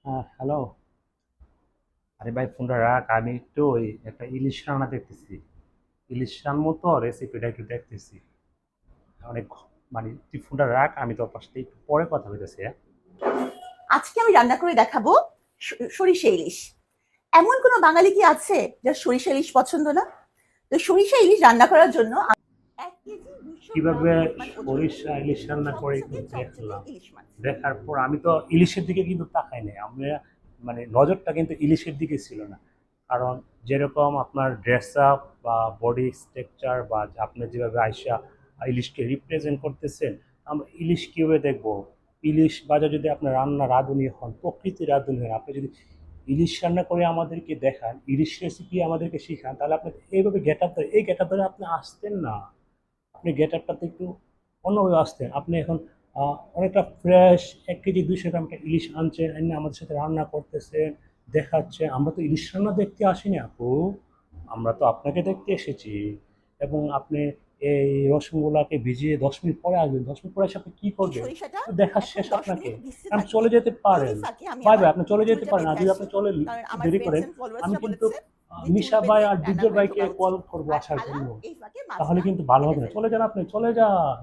Hello. আরে ভাই ফোনটা রাখ, আমি একটু ওই একটা ইলিশ রান্না দেখতেছি। ইলিশ রান্না তো রেসিপিটা একটু দেখতেছি। অনেক মানে তুই ফোনটা রাখ, আমি তোর পাশে একটু পরে কথা বলতেছি। হ্যাঁ, আজকে আমি রান্না করে দেখাবো সরিষা ইলিশ। এমন কোনো বাঙালি কি আছে যার সরিষা ইলিশ পছন্দ না? তো সরিষা ইলিশ রান্না করার জন্য 1 কেজি 200 গ্রাম কিভাবে পরিমাণ ওজনের সরিষা ইলিশ রান্না করে একটু চকচকে চকচকে দেখলাম। ইলিশ মাছ। দেখার পর আমি তো ইলিশের দিকে কিন্তু তাকাই নাই, আমরা মানে নজরটা কিন্তু ইলিশের দিকে ছিল না। কারণ যেরকম আপনার ড্রেস আপ বা বডি স্ট্রাকচার বা আপনি যেভাবে আইসা ইলিশকে রিপ্রেজেন্ট করতেছেন, আমরা ইলিশ কীভাবে দেখবো? ইলিশ বাজার যদি আপনার রান্না রাঁধুনি হন, প্রকৃতি রাঁধুনি হন, আপনি যদি ইলিশ রান্না করে আমাদেরকে দেখান, ইলিশ রেসিপি আমাদেরকে শিখান, তাহলে আপনি এইভাবে গেট আপ ধরে এই গেট আপ ধরে আপনি আসতেন না। আপনি গেট আপটাতে একটু অন্যভাবে আসতেন। আপনি এখন অনেকটা ফ্রেশ 1 কেজি 200 গ্রাম একটা ইলিশ আনছেন, এনে আমাদের সাথে রান্না করতেছেন, দেখাচ্ছে। আমরা তো ইলিশ রান্না দেখতে আসিনি আপু, আমরা তো আপনাকে দেখতে এসেছি। এবং আপনি এই রসুনগুলাকে ভিজিয়ে 10 মিনিট পরে আসবেন, 10 মিনিট পরে এসে আপনি কী এই করবেন? সরিষাটা দেখা এখন শেষ 10 আপনাকে। মিনিট ভিজতে আপনি থাকবে। চলে যেতে এরই পারেন। ফাঁকে আমি ভাই আমার ভাই আপনি চলে যেতে ঝুড়িটা পারেন, আর পেতে যদি আপনি আসি, চলে কারণ আমার দেরি করেন, ফ্রেন্ডস এন্ড আমি ফলোয়ার্সরা কিন্তু বলেছে যে চুল মিশা ভাই বেঁধে আর ডিপজল রান্নাঘরে ভাইকে ঢোকা কল উচিত। করবো আর আসার খালা জন্য। এই ফাঁকে তাহলে মাছটা কিন্তু ভালো কেটে হবে না। ফেলবে। চলে যান, আপনি চলে যান।